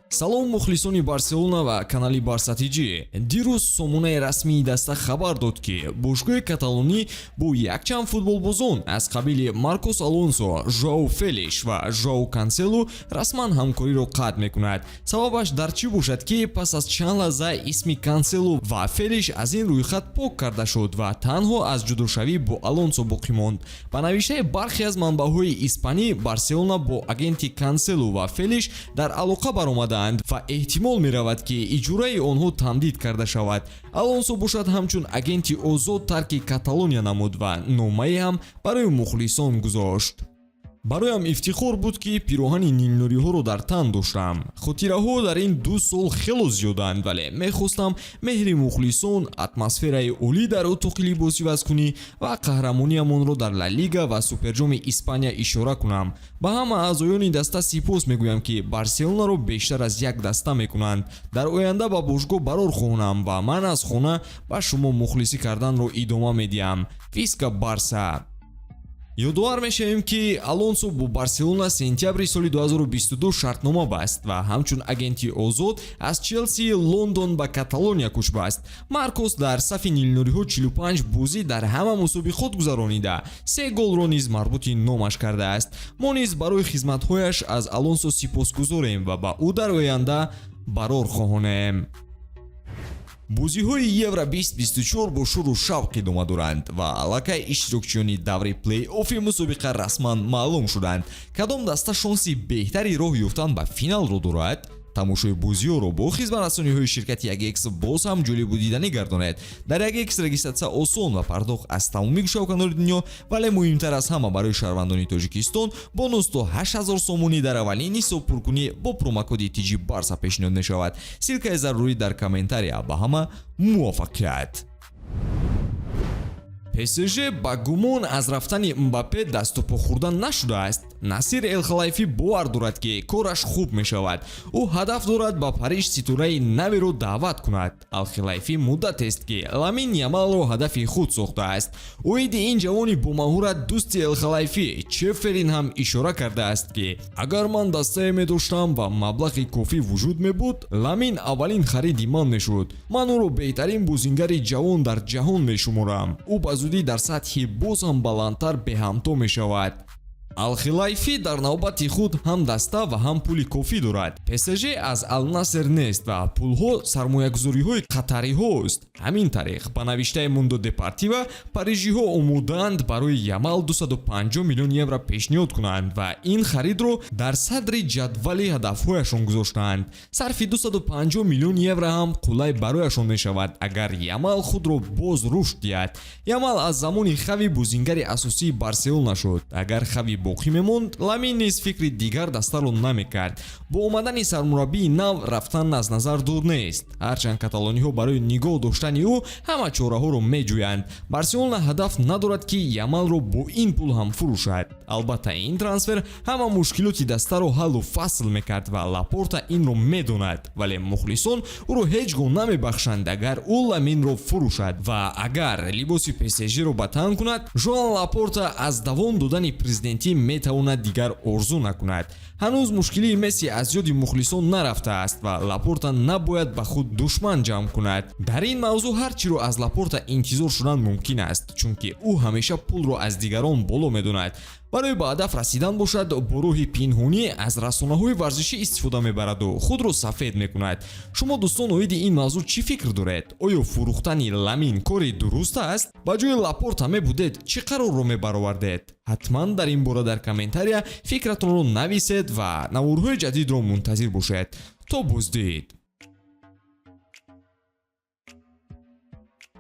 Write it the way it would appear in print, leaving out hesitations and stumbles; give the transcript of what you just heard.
салом мухлисони барселона ва канали барса тиҷи. дирӯз сомонаи расмии даста хабар дод ки бошгоҳи каталонӣ бо якчанд футболбозон аз қабили Маркос Алонсо, Жоау Феликс ва Жоау Канселу расман ҳамкориро қатъ мекунад. Сабабаш дар чӣ бошад ки пас аз чанд лаҳза исми Канселу ва Феликс аз ин рӯйхат пок карда шуд ва танҳо аз ҷудошавӣ бо Алонсо боқӣ монд. Ба навиштаи бархе аз манбаъҳои испанӣ, Барселона бо агенти Канселу ва Феликс дар алоқа баромадаанд ва эҳтимол меравад ки иҷораи онҳо тамдид карда шавад. Алонсо бошад ҳамчун агенти озод тарки Каталония намуд ва номаи ҳам барои мухлисон гузошт. Бароям ифтихор буд ки пироҳани нимнуриҳоро дар тан доштам. Хотираҳо дар ин 2 сол хело зиёданд, вале мехостам меҳри мухлисон, атмосфераи олӣ дар утоқи либоси вазкунӣ ва қаҳрамониамонро дар Ла Лига ва Суперҷоми Испания ишора кунам. Ба ҳама аъзоёни даста сипос мегӯям ки Барселонаро бештар аз як даста мекунанд. Дар оянда ба бошгоҳ барор хоҳонам ва ман аз хона ба шумо мухлисӣ карданро идома медиҳам. Виска Барса. ёдовар мешавем ки Алонсо бо Барселона сентябри соли 2022 шартнома баст ва ҳамчун агенти озод аз Челси, Лондон ба Каталония кӯч баст. Маркос дар сафи нилнуриҳо 45 бозӣ дар ҳама мусобиқот гузаронида, 3 голро низ марбути номаш кардааст. Мо низ барои хизматҳояш аз Алонсо сипосгузорем ва ба ӯ дар оянда барор хоҳонем. бозиҳои Евро 2024 бо шуру шавқ идома доранд ва аллакай иштирокчиёни даври плей-оффи мусобиқа расман маълум шуданд. Кадом даста шонси беҳтари роҳ ёфтан ба финалро дорад? тамошои бозиҳоро бо хизматрасониҳои ширкати 1x боз ҳам ҷолибу диданӣ гардонед. Дар 1x регистратсия осон ва пардохт аз тамоми гӯшавканори дунё, вале муҳимтар аз ҳама барои шаҳрвандони Тоҷикистон бонус то 8000 сомонӣ дар аввалин ҳисоб пуркунӣ бо промокоди TJBARCA пешниҳод мешавад. силкаи зарурӣ дар комментария. Ба ҳама муваффақият. ПСЖ ба гумон аз рафтани Мбаппе дасту по хӯрдан нашудааст. Насир Эл-Халайфӣ бовар дорад ки кораш хуб мешавад. Ӯ ҳадаф дорад ба Париж ситораи наверо даъват кунад. Эл-Халайфӣ муддатест ки Ламин Ямалро ҳадафи худ сохтааст. оиди ин ҷавони бомаҳорат дӯсти Эл-Халайфӣ Чеферин ҳам ишора кардааст ки агар ман дастае медоштам ва маблағи кофӣ вуҷуд мебуд, Ламин аввалин хариди ман мешуд. Ман ӯро беҳтарин бозингари ҷавон дар ҷаҳон мешуморам. Ӯ ба зудӣ дар сатҳи боз ҳам баландтар беҳамто мешавад. Ал-Хилайфӣ дар навбати худ ҳам даста ва ҳам пули кофӣ дорад. ПСЖ аз Ал-Наср нест ва пулҳо сармоягузориҳои қатариҳост. ҳамин тариқ ба навиштаи Мундо Депортива парижиҳо омодаанд барои Ямал 250 миллион евро пешниҳод кунанд ва ин харидро дар садри ҷадвали ҳадафҳояшон гузоштаанд. сарфи 250 миллион евро ҳам қулай барояшон мешавад агар Ямал худро боз рушд диҳад. Ямал аз замони Хави бозингари асосии Барселона шуд. Агар Хави боқӣ мемонд, Ламин низ фикри дигар дастаро намекард. бо омадани сармураббии нав рафтан аз назар дур нест. ҳарчанд каталониҳо барои нигоҳ доштани ӯ ҳама чораҳоро меҷӯянд. Барселона ҳадаф надорад ки Ямалро бо ин пул ҳам фурӯшад. албатта ин трансфер ҳама мушкилоти дастаро ҳаллу фасл мекард ва Лапорта инро медонад, вале мухлисон ӯро ҳеҷ гоҳ намебахшанд агар ӯ Ламинро фурӯшад ва агар либоси ПСЖро ба тан кунад, Жоан Лапорта аз давом додани президентӣ метавонад дигар орзу накунад. ҳанӯз мушкилии Месси аз ёди мухлисон нарафтааст ва Лапорта набояд ба худ душман ҷамъ кунад. дар ин мавзӯъ ҳар чиро аз Лапорта интизор шудан мумкин аст, чунки ӯ ҳамеша пулро аз дигарон боло медонад. барои ба ҳадаф расидан бошад, бо роҳи пинҳонӣ аз расонаҳои варзишӣ истифода мебараду худро сафед мекунад. шумо дӯстон оиди ин мавзӯъ чӣ фикр доред? оё фурӯхтани Ламин кори дуруст аст? ба ҷои Лапорта мебудед, чӣ қарорро мебаровардед? ҳатман дар ин бора дар комментария фикратонро нависед ва наворҳои ҷадидро мунтазир бошед. то боздид.